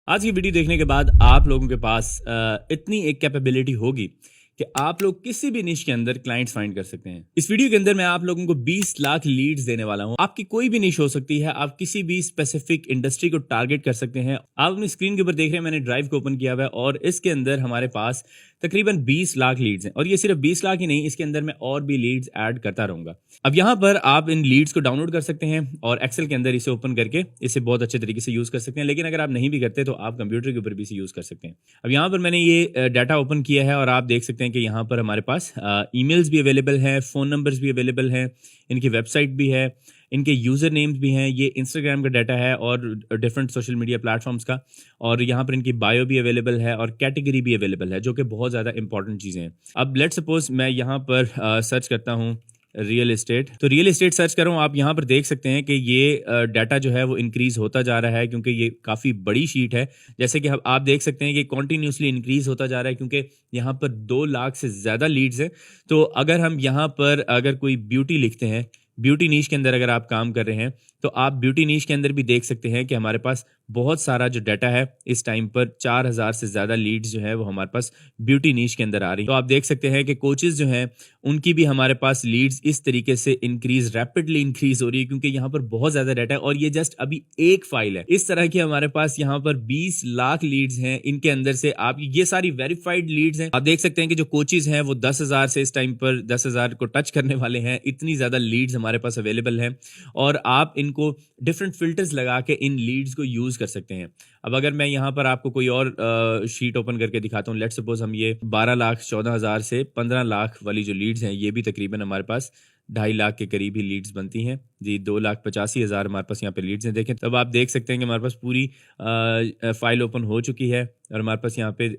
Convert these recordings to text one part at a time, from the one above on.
आज की वीडियो देखने के बाद आप लोगों के पास इतनी एक कैपेबिलिटी होगी कि आप लोग किसी भी निश के अंदर क्लाइंट्स फाइंड कर सकते हैं। इस वीडियो के अंदर मैं आप लोगों को 20 लाख लीड्स देने वाला हूं। आपकी कोई भी निश हो सकती है, आप किसी भी स्पेसिफिक इंडस्ट्री को टारगेट कर सकते हैं। आप अपनी स्क्रीन के ऊपर देख रहे हैं, मैंने ड्राइव को ओपन किया हुआ है और इसके अंदर हमारे पास तकरीबन 20 लाख लीड्स हैं। और ये सिर्फ 20 लाख ही नहीं, इसके अंदर मैं और भी लीड्स ऐड करता रहूंगा। अब यहाँ पर आप इन लीड्स को डाउनलोड कर सकते हैं और एक्सेल के अंदर इसे ओपन करके इसे बहुत अच्छे तरीके से यूज कर सकते हैं। लेकिन अगर आप नहीं भी करते तो आप कंप्यूटर के ऊपर भी इसे यूज कर सकते हैं। अब यहाँ पर मैंने ये डाटा ओपन किया है और आप देख सकते हैं कि यहाँ पर हमारे पास ईमेल्स भी अवेलेबल हैं, फ़ोन नंबर्स भी अवेलेबल हैं, इनकी वेबसाइट भी है, इनके यूज़र नेम्स भी हैं, ये इंस्टाग्राम का डाटा है और डिफरेंट सोशल मीडिया प्लेटफॉर्म्स का। और यहाँ पर इनकी बायो भी अवेलेबल है और कैटेगरी भी अवेलेबल है, जो कि बहुत ज़्यादा इंपॉर्टेंट चीज़ें हैं। अब लेट सपोज मैं यहाँ पर सर्च करता हूँ रियल एस्टेट, तो रियल एस्टेट सर्च कर रहा हूँ। आप यहाँ पर देख सकते हैं कि ये डाटा जो है वो इंक्रीज होता जा रहा है, क्योंकि ये काफ़ी बड़ी शीट है। जैसे कि आप देख सकते हैं कि कॉन्टीन्यूसली इंक्रीज होता जा रहा है, क्योंकि यहाँ पर 2 लाख से ज़्यादा लीड्स हैं। तो अगर हम यहाँ पर अगर कोई ब्यूटी लिखते हैं, ब्यूटी नीश के अंदर अगर आप काम कर रहे हैं, तो आप ब्यूटी नीश के अंदर भी देख सकते हैं कि हमारे पास बहुत सारा जो डाटा है इस टाइम पर 4000 से ज़्यादा लीड्स जो है वो हमारे पास ब्यूटी नीश के अंदर आ रही है। तो आप देख सकते हैं कि कोचेस जो हैं उनकी भी हमारे पास लीड्स इस तरीके से रैपिडली इंक्रीज हो रही है, क्योंकि यहाँ पर बहुत ज़्यादा डाटा है और ये जस्ट अभी एक फाइल है। इस तरह की हमारे पास यहाँ पर 20 लाख लीड्स हैं। इनके अंदर से आप ये सारी वेरीफाइड लीड्स हैं। आप देख सकते हैं कि जो कोचेस हैं वो 10,000 से इस टाइम पर 10,000 को टच करने वाले हैं। इतनी ज़्यादा लीड्स हमारे पास अवेलेबल हैं और आप इनको डिफरेंट फिल्टर्स लगा के इन लीड्स को यूज कर सकते हैं। अब अगर मैं यहाँ पर आपको कोई और शीट ओपन करके दिखाता हूँ, लेट सपोज हम ये 12,14,000 से 15 लाख वाली जो लीड्स हैं, ये भी तकरीबन हमारे पास 2.5 लाख के करीब ही लीड्स बनती हैं जी। 2,85,000 हमारे पास यहाँ पे लीड्स हैं। देखें तब आप देख सकते हैं कि हमारे पास पूरी फाइल ओपन हो चुकी है और हमारे पास यहाँ पे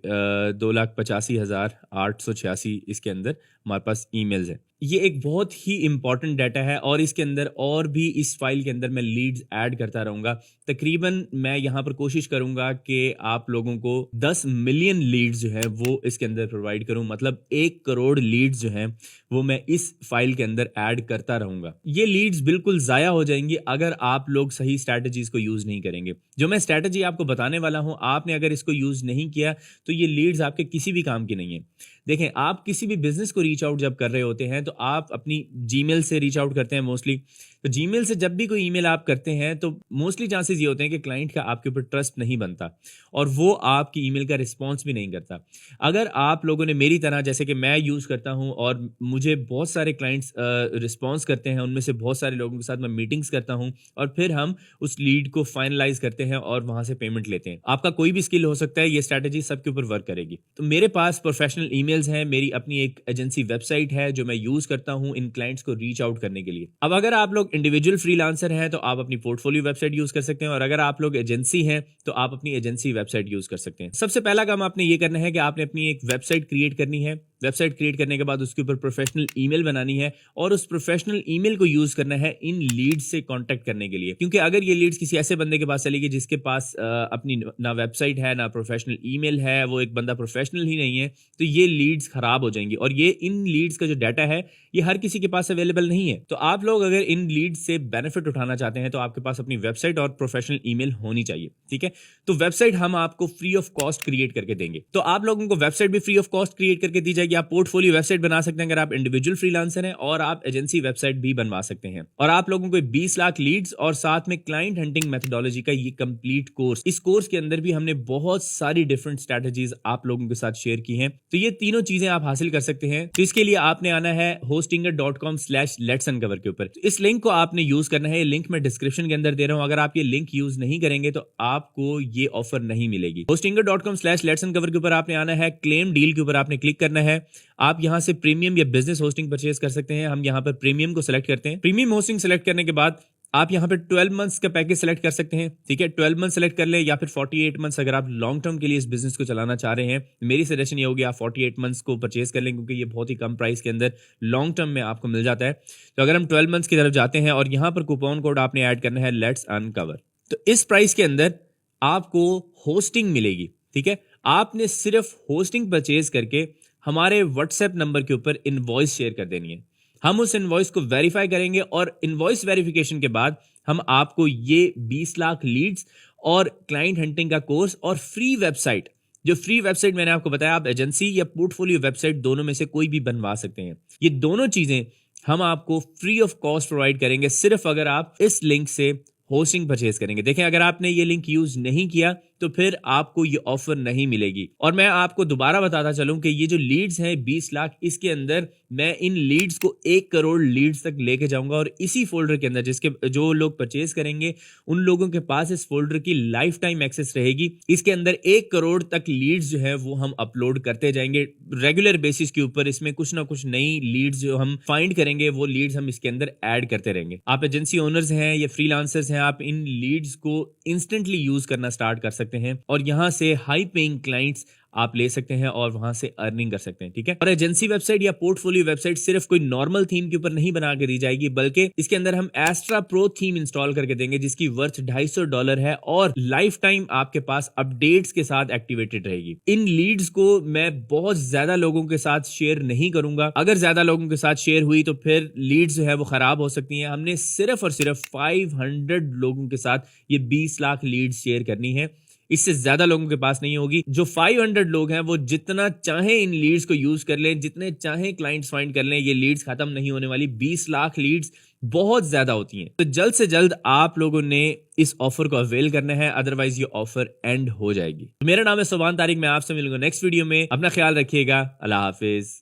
2,85,886 इसके अंदर हमारे पास ईमेल्स हैं। ये एक बहुत ही इंपॉर्टेंट डाटा है और इसके अंदर और भी इस फाइल के अंदर मैं लीड्स ऐड करता रहूँगा। तकरीबन मैं यहाँ पर कोशिश करूँगा कि आप लोगों को 10 मिलियन लीड्स जो है वो इसके अंदर प्रोवाइड करूँ, मतलब 1 करोड़ लीड्स जो हैं वो मैं इस फाइल के अंदर ऐड करता रहूँगा। ये लीड्स बिल्कुल ज़ाया हो जाएंगी अगर आप लोग सही स्ट्रैटेजीज को यूज़ नहीं करेंगे। जो मैं स्ट्रैटेजी आपको बताने वाला हूँ, आपने अगर इसको यूज़ नहीं किया तो ये लीड्स आपके किसी भी काम की नहीं है। देखें, आप किसी भी बिजनेस को रीच आउट जब कर रहे होते हैं तो आप अपनी जीमेल से रीच आउट करते हैं मोस्टली। तो जीमेल से जब भी कोई ईमेल आप करते हैं तो मोस्टली चांसेस ये होते हैं कि क्लाइंट का आपके ऊपर ट्रस्ट नहीं बनता और वो आपकी ईमेल का रिस्पॉन्स भी नहीं करता। अगर आप लोगों ने मेरी तरह, जैसे कि मैं यूज़ करता हूं और मुझे बहुत सारे क्लाइंट्स रिस्पॉन्स करते हैं, उनमें से बहुत सारे लोगों के साथ मैं मीटिंग्स करता हूं और फिर हम उस लीड को फाइनलाइज करते हैं और वहां से पेमेंट लेते हैं। आपका कोई भी स्किल हो सकता है, ये स्ट्रैटेजी सबके ऊपर वर्क करेगी। तो मेरे पास प्रोफेशनल ईमेल्स हैं, मेरी अपनी एक एजेंसी वेबसाइट है जो मैं यूज़ करता हूं इन क्लाइंट्स को रीच आउट करने के लिए। अब अगर आप लोग इंडिविजुअल फ्रीलांसर हैं तो आप अपनी पोर्टफोलियो वेबसाइट यूज कर सकते हैं और अगर आप लोग एजेंसी हैं तो आप अपनी एजेंसी वेबसाइट यूज कर सकते हैं। सबसे पहला काम आपने ये करना है कि आपने अपनी एक वेबसाइट क्रिएट करनी है। वेबसाइट क्रिएट करने के बाद उसके ऊपर प्रोफेशनल ईमेल बनानी है और उस प्रोफेशनल ईमेल को यूज करना है इन लीड्स से कांटेक्ट करने के लिए, क्योंकि अगर ये लीड्स किसी ऐसे बंदे के पास चलेगी जिसके पास अपनी ना वेबसाइट है ना प्रोफेशनल ईमेल है, वो एक बंदा प्रोफेशनल ही नहीं है, तो ये लीड्स खराब हो जाएंगी और ये इन लीड्स का जो डाटा है ये हर किसी के पास अवेलेबल नहीं है। तो आप लोग अगर इन लीड्स से बेनिफिट उठाना चाहते हैं तो आपके पास अपनी वेबसाइट और प्रोफेशनल ईमेल होनी चाहिए, ठीक है। तो वेबसाइट हम आपको फ्री ऑफ कॉस्ट क्रिएट करके देंगे। तो आप लोगों को वेबसाइट भी फ्री ऑफ कॉस्ट क्रिएट करके दी जाएगी। आप पोर्टफोलियो वेबसाइट बना सकते हैं अगर आप इंडिविजुअल फ्रीलांसर हैं और आप एजेंसी वेबसाइट भी बनवा सकते हैं। और आप लोगों को 20 लाख लीड्स और साथ में क्लाइंट हंटिंग मेथोडोलॉजी का ये कंप्लीट कोर्स, इस कोर्स के अंदर भी हमने बहुत सारी डिफरेंट स्ट्रैटेजीज आप लोगों के साथ शेयर की हैं। तो ये तीनों चीजें आप हासिल कर सकते हैं। तो इसके लिए आपने आना है hostinger.com/letsuncover के ऊपर। तो इस लिंक को आपने यूज करना है। ये लिंक मैं डिस्क्रिप्शन के अंदर दे रहा हूं। अगर आप ये लिंक यूज नहीं करेंगे तो आपको ये ऑफर नहीं मिलेगी। hostinger.com/letsuncover के ऊपर आपने आना है। क्लेम डील के ऊपर आपने क्लिक करना है। आप यहां से प्रीमियम या बिजनेस होस्टिंग परचेज कर सकते हैं। हम यहां पर प्रीमियम को सिलेक्ट करते हैं। प्रीमियम होस्टिंग सिलेक्ट करने के बाद आप यहां पे 12 मंथ्स का पैकेज सेलेक्ट कर सकते हैं, ठीक है। 12 मंथ सेलेक्ट कर ले या फिर 48 मंथ्स अगर आप लॉन्ग टर्म के लिए इस बिजनेस को चलाना चाह रहे हैं। मेरी सजेशन ये होगी आप 48 मंथ्स को परचेज कर लें, क्योंकि ये बहुत ही कम प्राइस के अंदर लॉन्ग टर्म में आपको मिल जाता है। तो अगर हम 12 मंथ्स की तरफ जाते हैं और यहां पर कूपन कोड आपने ऐड करना है लेट्स अनकवर, तो इस प्राइस के अंदर आपको होस्टिंग मिलेगी, ठीक है। आपने सिर्फ होस्टिंग परचेज करके हमारे व्हाट्सएप नंबर के ऊपर इनवॉइस शेयर कर देनी है। हम उस इनवॉइस को वेरीफाई करेंगे और इनवॉइस वेरिफिकेशन के बाद हम आपको ये 20 लाख लीड्स और क्लाइंट हंटिंग का कोर्स और फ्री वेबसाइट। जो फ्री वेबसाइट मैंने आपको बताया, आप एजेंसी या पोर्टफोलियो वेबसाइट दोनों में से कोई भी बनवा सकते हैं। ये दोनों चीजें हम आपको फ्री ऑफ कॉस्ट प्रोवाइड करेंगे, सिर्फ अगर आप इस लिंक से होस्टिंग परचेज करेंगे। देखें, अगर आपने ये लिंक यूज नहीं किया तो फिर आपको ये ऑफर नहीं मिलेगी। और मैं आपको दोबारा बताता चलूं कि ये जो लीड्स हैं 20 लाख, इसके अंदर मैं इन लीड्स को 1 करोड़ लीड्स तक लेके जाऊंगा और इसी फोल्डर के अंदर जिसके जो लोग परचेज करेंगे उन लोगों के पास इस फोल्डर की लाइफ टाइम एक्सेस रहेगी। इसके अंदर 1 करोड़ तक लीड्स जो है वो हम अपलोड करते जाएंगे रेगुलर बेसिस के ऊपर। इसमें कुछ ना कुछ नई लीड्स जो हम फाइंड करेंगे वो लीड्स हम इसके अंदर ऐड करते रहेंगे। आप एजेंसी ओनर्स हैं या फ्रीलांसर्स हैं, आप इन लीड्स को इंस्टेंटली यूज करना स्टार्ट कर सकते हैं और यहां से हाई पेइंग क्लाइंट्स आप ले सकते हैं और वहां से अर्निंग कर सकते हैं। ठीक है। और एजेंसी वेबसाइट या पोर्टफोलियो वेबसाइट सिर्फ कोई नॉर्मल थीम के ऊपर नहीं बना के दी जाएगी, बल्कि इसके अंदर हम एस्ट्रा प्रो थीम इंस्टॉल करके देंगे जिसकी वर्थ $250 है और लाइफ टाइम आपके पास अपडेट्स के साथ एक्टिवेटेड रहेगी। इन लीड्स को मैं बहुत ज्यादा लोगों के साथ शेयर नहीं करूंगा। अगर ज्यादा लोगों के साथ शेयर हुई तो फिर लीड्स जो है वो खराब हो सकती हैं। हमने सिर्फ और सिर्फ 500 लोगों के साथ ये 20 लाख लीड्स शेयर करनी है, इससे ज्यादा लोगों के पास नहीं होगी। जो 500 लोग हैं वो जितना चाहे इन लीड्स को यूज कर लें, जितने चाहे क्लाइंट्स फाइंड कर लें, ये लीड्स खत्म नहीं होने वाली। 20 लाख लीड्स बहुत ज्यादा होती हैं। तो जल्द से जल्द आप लोगों ने इस ऑफर को अवेल करना है, अदरवाइज ये ऑफर एंड हो जाएगी। मेरा नाम है सुभान तारिक, मैं आपसे मिलूंगा नेक्स्ट वीडियो में। अपना ख्याल रखिएगा। अल्लाह हाफिज।